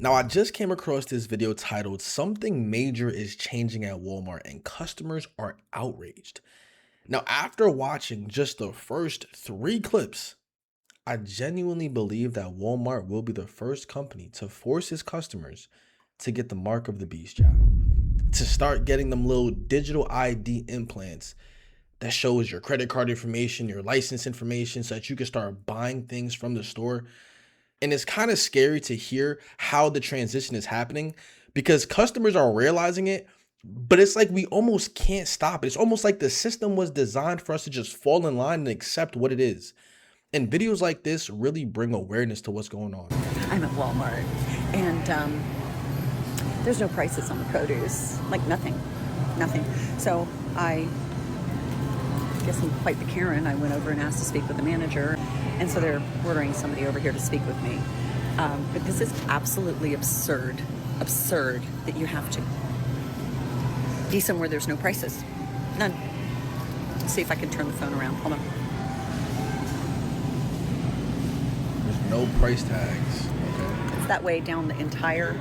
Now, I just came across this video titled "Something Major is Changing at Walmart and Customers Are Outraged." Now, after watching just the first 3 clips, I genuinely believe that Walmart will be the first company to force its customers to get the mark of the beast, y'all. To start getting them little digital ID implants that shows your credit card information, your license information, so that you can start buying things from the store. And it's kind of scary to hear how the transition is happening because customers are realizing it, but it's like we almost can't stop it. It's almost like the system was designed for us to just fall in line and accept what it is. And videos like this really bring awareness to what's going on. I'm at Walmart, and there's no prices on the produce, like nothing. So I guess I'm quite the Karen. I went over and asked to speak with the manager, and so they're ordering somebody over here to speak with me. But this is absolutely absurd that you have to be somewhere there's no prices, none. Let's see if I can turn the phone around. Hold on. There's no price tags. Okay. It's that way down the entire,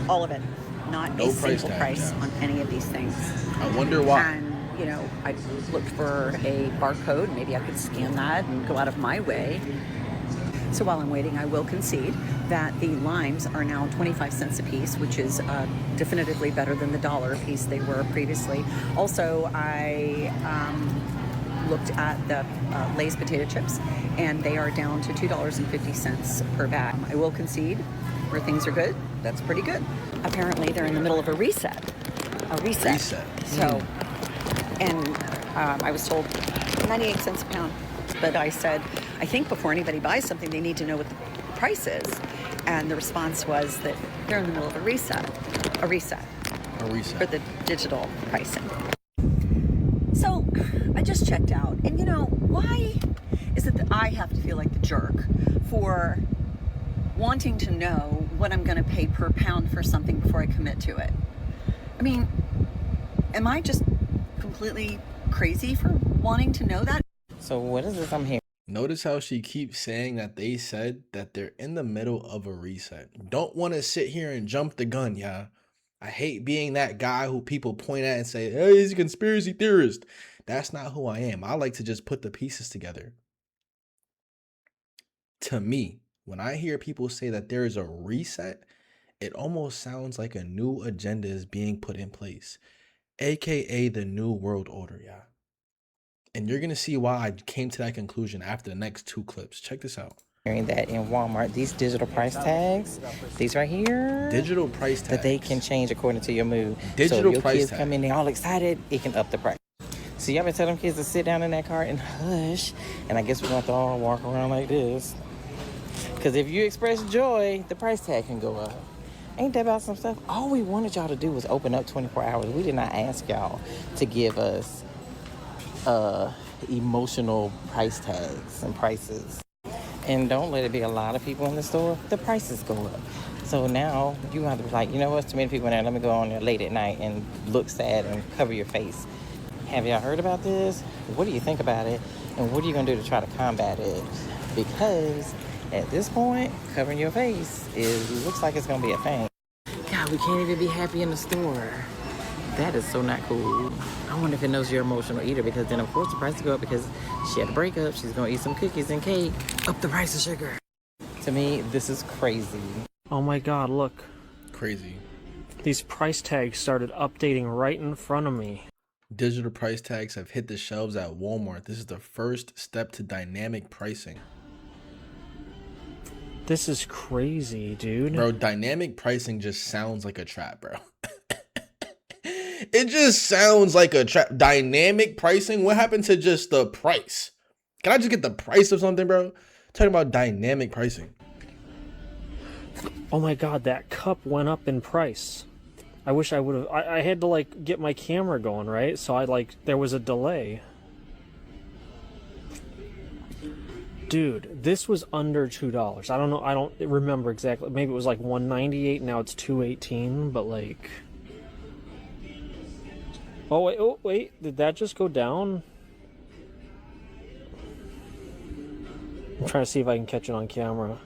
all of it. Not No a price single tag, price yeah. on any of these things. I wonder why. And, you know, I looked for a barcode. Maybe I could scan that and go out of my way. So while I'm waiting, I will concede that the limes are now 25 cents a piece, which is definitively better than the $1 a piece they were previously. Also, I looked at the Lay's potato chips, and they are down to $2.50 per bag. I will concede where things are good. That's pretty good. Apparently, they're in the middle of a reset. So, and I was told 98 cents a pound. But I said, I think before anybody buys something, they need to know what the price is. And the response was that they're in the middle of a reset for the digital pricing. So I just checked out. And you know, why is it that I have to feel like the jerk for wanting to know what I'm going to pay per pound for something before I commit to it? I mean, am I just completely crazy for wanting to know that? So what is this I'm hearing? Notice how she keeps saying that they said that they're in the middle of a reset. Don't want to sit here and jump the gun, yeah. I hate being that guy who people point at and say, hey, he's a conspiracy theorist. That's not who I am. I like to just put the pieces together. To me, when I hear people say that there is a reset, it almost sounds like a new agenda is being put in place, aka the New World Order, yeah. And you're going to see why I came to that conclusion after the next 2 clips. Check this out. Hearing that in Walmart, these digital price tags, these right here, Digital price tags. that they can change according to your mood. Digital so if your price kids tag. come in, they all excited, it can up the price. So y'all been telling kids to sit down in that car and hush. And I guess we're going to all walk around like this. Because if you express joy, the price tag can go up. Ain't that about some stuff? All we wanted y'all to do was open up 24 hours. We did not ask y'all to give us emotional price tags and prices. And don't let it be a lot of people in the store. The prices go up. So now you have to be like, you know what, too many people in there. Let me go on there late at night and look sad and cover your face. Have y'all heard about this? What do you think about it? And what are you going to do to try to combat it? Because at this point, covering your face looks like it's going to be a thing. God, we can't even be happy in the store. That is so not cool. I wonder if it knows you're emotional eater, because then of course the price will go up because she had a breakup. She's gonna eat some cookies and cake. Up the price of sugar. To me, this is crazy. Oh my god, look. Crazy. These price tags started updating right in front of me. Digital price tags have hit the shelves at Walmart. This is the first step to dynamic pricing. This is crazy, dude. Bro, dynamic pricing just sounds like a trap, bro. It just sounds like a trap. Dynamic pricing? What happened to just the price? Can I just get the price of something, bro? Talking about dynamic pricing. Oh my god, that cup went up in price. I wish I would have... I had to, like, get my camera going, right? So there was a delay. Dude, this was under $2. I don't know, I don't remember exactly. Maybe it was like $1.98, now it's $2.18, but like... Oh wait, did that just go down? I'm trying to see if I can catch it on camera.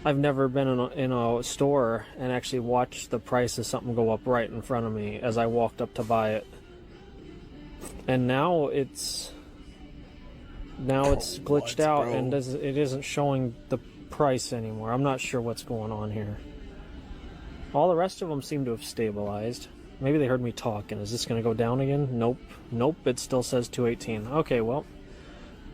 I've never been in a store and actually watched the price of something go up right in front of me as I walked up to buy it. And now it's glitched What, out bro? and it isn't showing the price anymore. I'm not sure what's going on here. All the rest of them seem to have stabilized. Maybe they heard me talk, and is this going to go down again? Nope. Nope, it still says 218. Okay, well,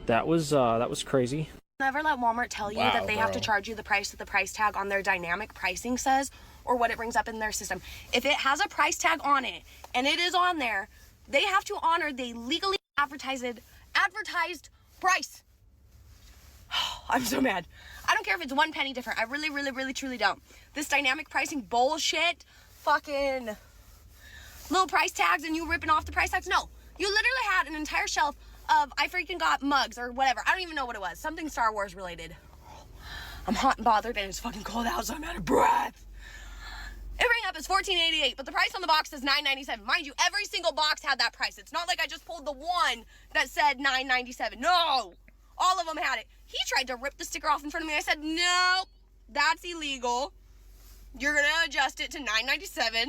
that was crazy. Never let Walmart tell you that they have to charge you the price that the price tag on their dynamic pricing says or what it brings up in their system. If it has a price tag on it and it is on there, they have to honor the legally advertised price. I'm so mad. I don't care if it's 1 penny different. I really, really, really, truly don't. This dynamic pricing bullshit, fucking little price tags and you ripping off the price tags. No, you literally had an entire shelf of I freaking got mugs or whatever. I don't even know what it was. Something Star Wars related. I'm hot and bothered and it's fucking cold out, so I'm out of breath. It rang up as $14.88, but the price on the box says $9.97. Mind you, every single box had that price. It's not like I just pulled the one that said $9.97. No, all of them had it. He tried to rip the sticker off in front of me. I said, no, that's illegal. You're gonna adjust it to $9.97.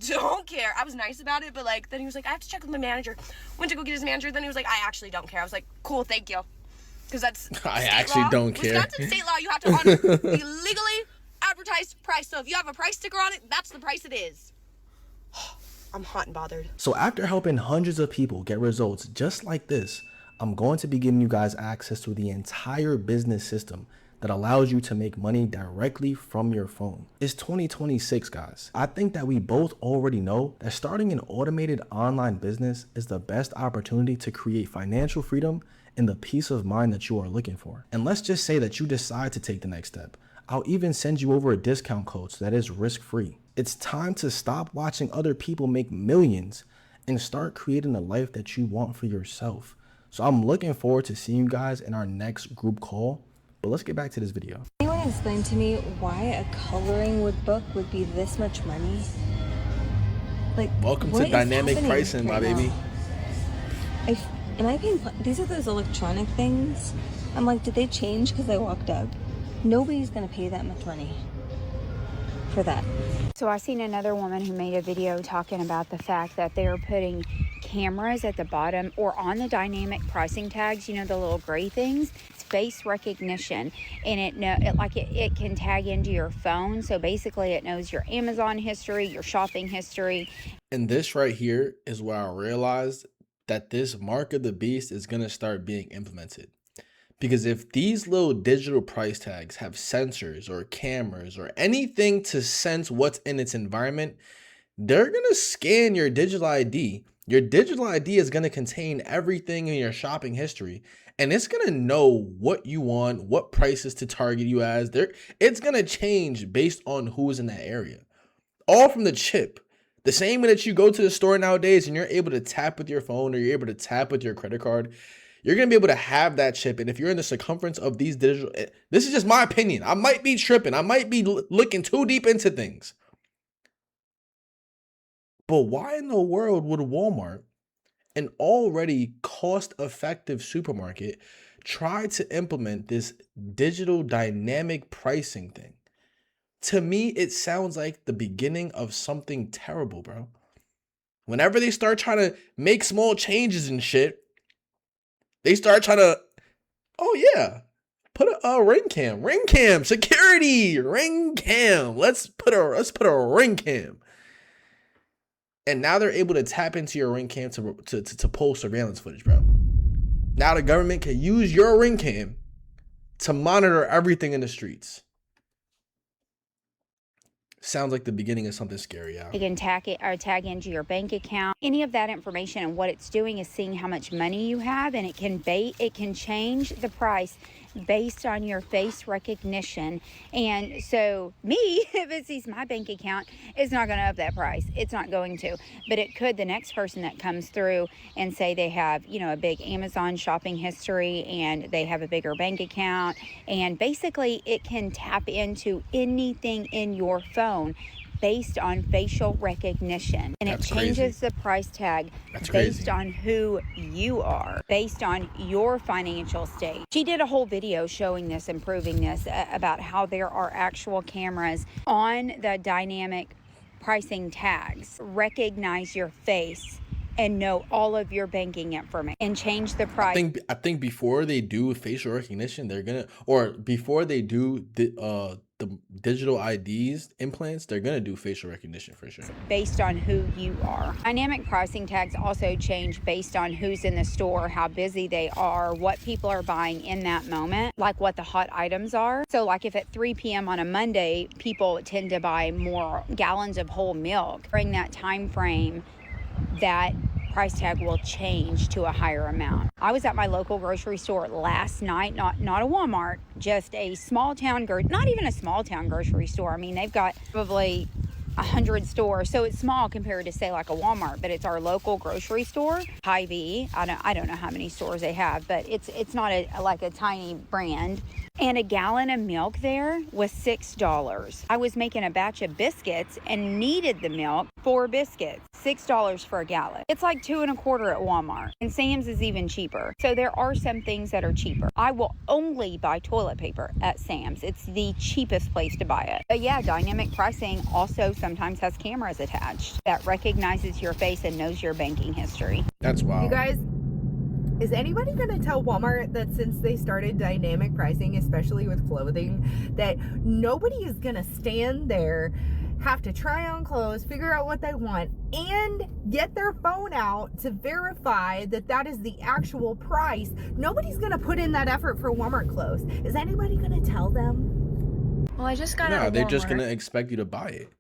Don't care. I was nice about it, but like, then he was like, I have to check with my manager. Went to go get his manager. Then he was like, I actually don't care. I was like, cool, thank you. Because that's I actually don't care. Wisconsin state law, you have to honor the legally advertised price. So if you have a price sticker on it, that's the price it is. I'm hot and bothered. So after helping hundreds of people get results just like this, I'm going to be giving you guys access to the entire business system that allows you to make money directly from your phone. It's 2026, guys. I think that we both already know that starting an automated online business is the best opportunity to create financial freedom and the peace of mind that you are looking for. And let's just say that you decide to take the next step. I'll even send you over a discount code so that is risk-free. It's time to stop watching other people make millions and start creating the life that you want for yourself. So I'm looking forward to seeing you guys in our next group call. But let's get back to this video. Anyone explain to me why a coloring book would be this much money? Like, Welcome to dynamic pricing, my baby. Am I paying? These are those electronic things. I'm like, did they change because I walked up? Nobody's gonna pay that much money for that. So I seen another woman who made a video talking about the fact that they're putting cameras at the bottom or on the dynamic pricing tags, you know, the little gray things. It's face recognition, and it can tag into your phone. So basically it knows your Amazon history, your shopping history. And this right here is where I realized that this mark of the beast is going to start being implemented. Because if these little digital price tags have sensors or cameras or anything to sense what's in its environment, they're going to scan your digital ID. Your digital ID is going to contain everything in your shopping history, and it's going to know what you want, what prices to target you as. It's going to change based on who's in that area. All from the chip. The same way that you go to the store nowadays and you're able to tap with your phone or you're able to tap with your credit card, you're going to be able to have that chip. And if you're in the circumference of these digital, this is just my opinion. I might be tripping. I might be looking too deep into things. But why in the world would Walmart, an already cost-effective supermarket, try to implement this digital dynamic pricing thing? To me, it sounds like the beginning of something terrible, bro. Whenever they start trying to make small changes and shit, they start trying to, oh yeah, put a ring cam, security, ring cam. Let's put a ring cam. And now they're able to tap into your ring cam to pull surveillance footage, bro. Now the government can use your ring cam to monitor everything in the streets. Sounds like the beginning of something scary, y'all. It can tag into your bank account. Any of that information, and what it's doing is seeing how much money you have, and it can change the price based on your face recognition. And so me, if it sees my bank account, it's not going to up that price. It's not going to. But it could the next person that comes through and say they have, you know, a big Amazon shopping history and they have a bigger bank account. And basically it can tap into anything in your phone based on facial recognition. And That's it changes crazy. the price tag That's based crazy. on who you are, based on your financial state. She did a whole video showing this and proving this about how there are actual cameras on the dynamic pricing tags, recognize your face and know all of your banking information and change the price. I think before they do facial recognition, they're gonna, or before they do the digital IDs implants, they're gonna do facial recognition for sure. Based on who you are. Dynamic pricing tags also change based on who's in the store, how busy they are, what people are buying in that moment, like what the hot items are. So like if at 3 p.m. on a Monday, people tend to buy more gallons of whole milk, during that time frame, that price tag will change to a higher amount. I was at my local grocery store last night, not a Walmart, just a small town, not even a small town grocery store. I mean, they've got probably 100 stores, so it's small compared to say like a Walmart, but it's our local grocery store. Hy-Vee, I don't know how many stores they have, but it's not like a tiny brand. And a gallon of milk there was $6. I was making a batch of biscuits and needed the milk for biscuits. $6 for a gallon. It's like $2.25 at Walmart. And Sam's is even cheaper. So there are some things that are cheaper. I will only buy toilet paper at Sam's. It's the cheapest place to buy it. But yeah, dynamic pricing also sometimes has cameras attached that recognizes your face and knows your banking history. That's wild. You guys, is anybody going to tell Walmart that since they started dynamic pricing, especially with clothing, that nobody is going to stand there, have to try on clothes, figure out what they want, and get their phone out to verify that that is the actual price? Nobody's going to put in that effort for Walmart clothes. Is anybody going to tell them? Well, I just got out No, of they're just Walmart. gonna expect you to buy it.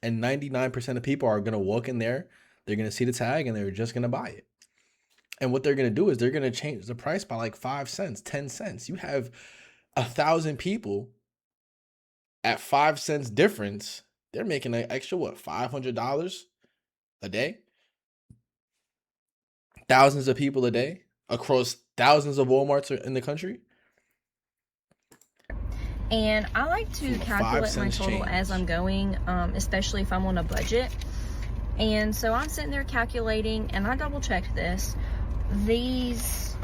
And 99% of people are gonna walk in there, they're gonna see the tag, and they're just gonna buy it. And what they're gonna do is they're gonna change the price by like 5 cents, 10 cents. You have 1,000 people at 5 cents difference. They're making an extra what, $500 a day? Thousands of people a day across thousands of Walmarts in the country. And I like to calculate my total as I'm going, especially if I'm on a budget. And so I'm sitting there calculating, and I double checked this. These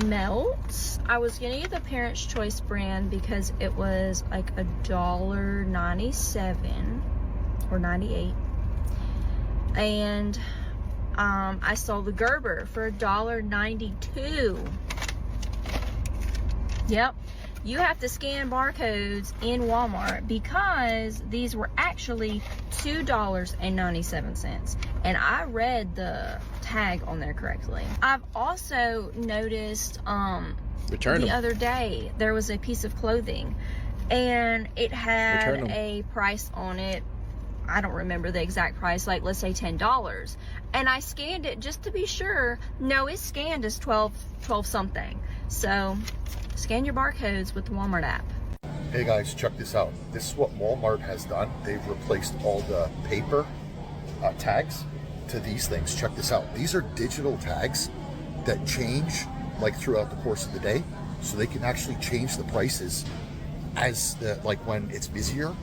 melts, I was gonna get the Parents' Choice brand because it was like $1.97 or 98, and I saw the Gerber for $1.92. Yep. You have to scan barcodes in Walmart because these were actually $2.97. And I read the tag on there correctly. I've also noticed Return the them. other day there was a piece of clothing and it had Return them. a price on it. I don't remember the exact price, like let's say $10. And I scanned it just to be sure. No, it's scanned as 12 something. So scan your barcodes with the Walmart app. Hey guys, check this out. This is what Walmart has done. They've replaced all the paper tags to these things. Check this out. These are digital tags that change like throughout the course of the day, so they can actually change the prices as when it's busier,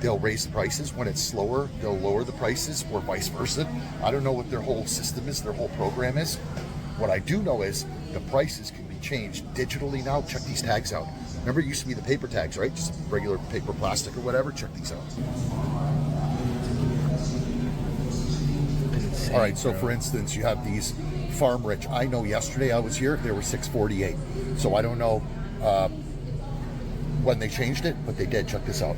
they'll raise the prices. When it's slower, they'll lower the prices, or vice versa. I don't know what their whole system is, their whole program is. What I do know is the prices can be changed digitally now. Check these tags out. Remember, it used to be the paper tags, right? Just regular paper, plastic, or whatever. Check these out. All right, so for instance, you have these Farm Rich. I know yesterday I was here, they were $6.48. So I don't know when they changed it, but they did. Check this out.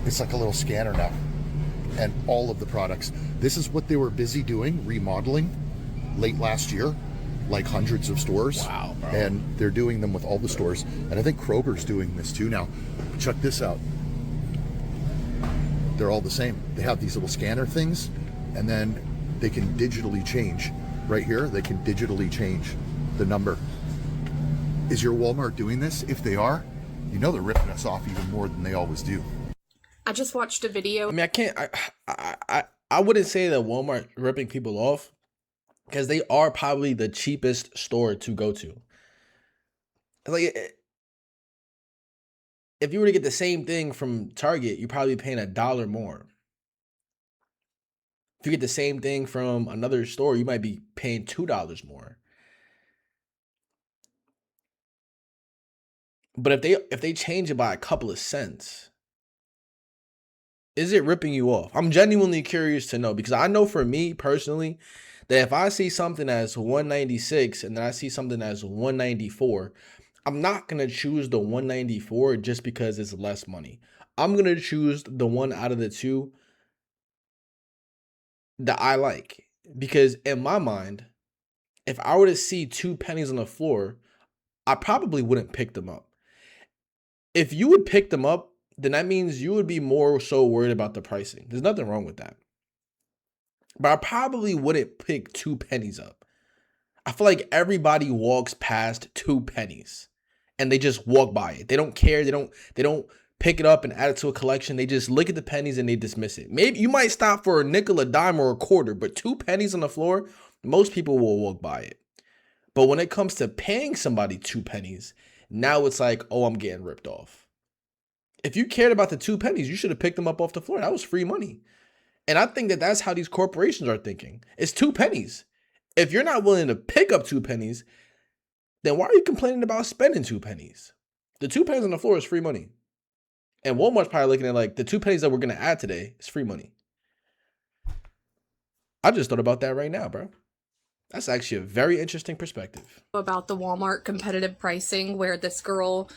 It's like a little scanner now. And all of the products. This is what they were busy doing, remodeling late last year, like hundreds of stores. Wow, bro. And they're doing them with all the stores. And I think Kroger's doing this too now. But check this out. They're all the same. They have these little scanner things, and then they can digitally change. Right here, they can digitally change the number. Is your Walmart doing this? If they are, you know they're ripping us off even more than they always do. I just watched a video. I mean, I wouldn't say that Walmart ripping people off, because they are probably the cheapest store to go to. Like, if you were to get the same thing from Target, you're probably paying $1 more. If you get the same thing from another store, you might be paying $2 more. But if they change it by a couple of cents, is it ripping you off? I'm genuinely curious to know, because I know for me personally that if I see something as $196 and then I see something as $194, I'm not going to choose the $194 just because it's less money. I'm going to choose the one out of the two that I like, because in my mind, if I were to see 2 pennies on the floor, I probably wouldn't pick them up. If you would pick them up, then that means you would be more so worried about the pricing. There's nothing wrong with that. But I probably wouldn't pick 2 pennies up. I feel like everybody walks past 2 pennies and they just walk by it. They don't care. They don't pick it up and add it to a collection. They just look at the pennies and they dismiss it. Maybe you might stop for a nickel, a dime, or a quarter, but 2 pennies on the floor, most people will walk by it. But when it comes to paying somebody 2 pennies, now it's like, oh, I'm getting ripped off. If you cared about the 2 pennies, you should have picked them up off the floor. That was free money. And I think that that's how these corporations are thinking. It's 2 pennies. If you're not willing to pick up 2 pennies, then why are you complaining about spending 2 pennies? The 2 pennies on the floor is free money. And Walmart's probably looking at like, the 2 pennies that we're going to add today is free money. I just thought about that right now, bro. That's actually a very interesting perspective. About the Walmart competitive pricing, where this girl,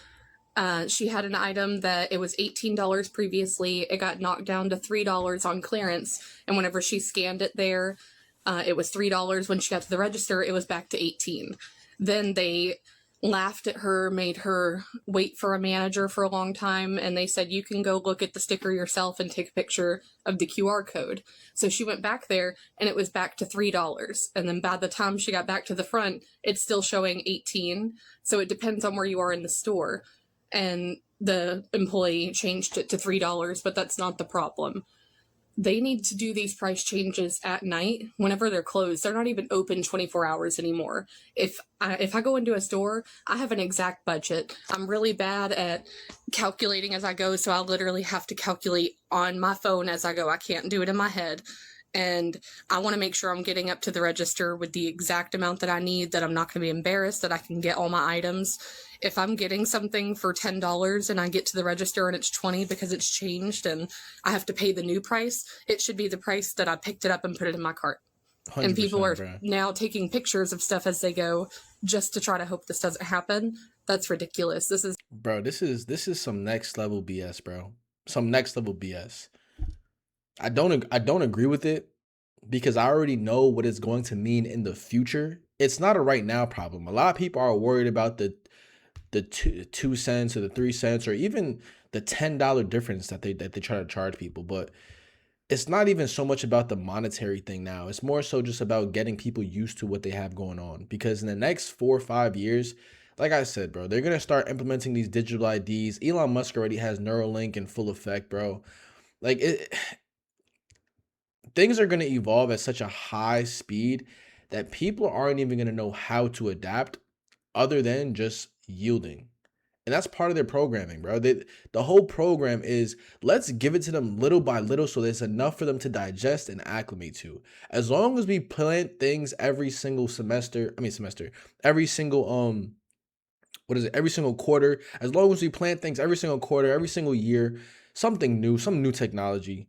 she had an item that it was $18 previously. It got knocked down to $3 on clearance. And whenever she scanned it there, it was $3. When she got to the register, it was back to $18. Then they laughed at her, made her wait for a manager for a long time, and they said, you can go look at the sticker yourself and take a picture of the QR code. So she went back there and it was back to $3. And then by the time she got back to the front, it's still showing 18. So it depends on where you are in the store. And the employee changed it to $3, but that's not the problem. They need to do these price changes at night whenever they're closed. They're not even open 24 hours anymore. If I go into a store, I have an exact budget. I'm really bad at calculating as I go, so I literally have to calculate on my phone as I go. I can't do it in my head. And I want to make sure I'm getting up to the register with the exact amount that I need, that I'm not going to be embarrassed, that I can get all my items. If I'm getting something for $10 and I get to the register and it's $20 because it's changed and I have to pay the new price, it should be the price that I picked it up and put it in my cart. And people are now taking pictures of stuff as they go just to try to hope this doesn't happen. That's ridiculous. This is some next level BS, bro. Some next level BS. I don't agree with it, because I already know what it's going to mean in the future. It's not a right now problem. A lot of people are worried about the 2 cents or the 3 cents or even the $10 difference that they try to charge people. But it's not even so much about the monetary thing now. It's more so just about getting people used to what they have going on. Because in the next 4 or 5 years, like I said, bro, they're going to start implementing these digital IDs. Elon Musk already has Neuralink in full effect, bro. Like, things are going to evolve at such a high speed that people aren't even going to know how to adapt other than just yielding. And that's part of their programming, bro. The whole program is, let's give it to them little by little so there's enough for them to digest and acclimate to. As long as we plant things every single every single every single quarter, as long as we plant things every single quarter, every single year, something new, some new technology,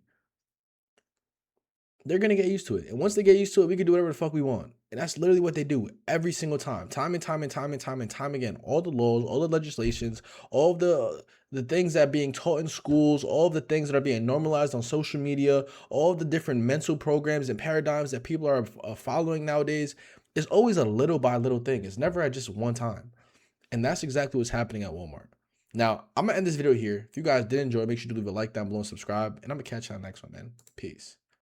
they're going to get used to it. And once they get used to it, we can do whatever the fuck we want. And that's literally what they do every single time and time again. All the laws, all the legislations, all of the things that are being taught in schools, all of the things that are being normalized on social media, all of the different mental programs and paradigms that people are following nowadays, is always a little by little thing. It's never at just one time. And that's exactly what's happening at Walmart. Now, I'm going to end this video here. If you guys did enjoy, make sure to leave a like down below and subscribe. And I'm going to catch you on the next one, man. Peace.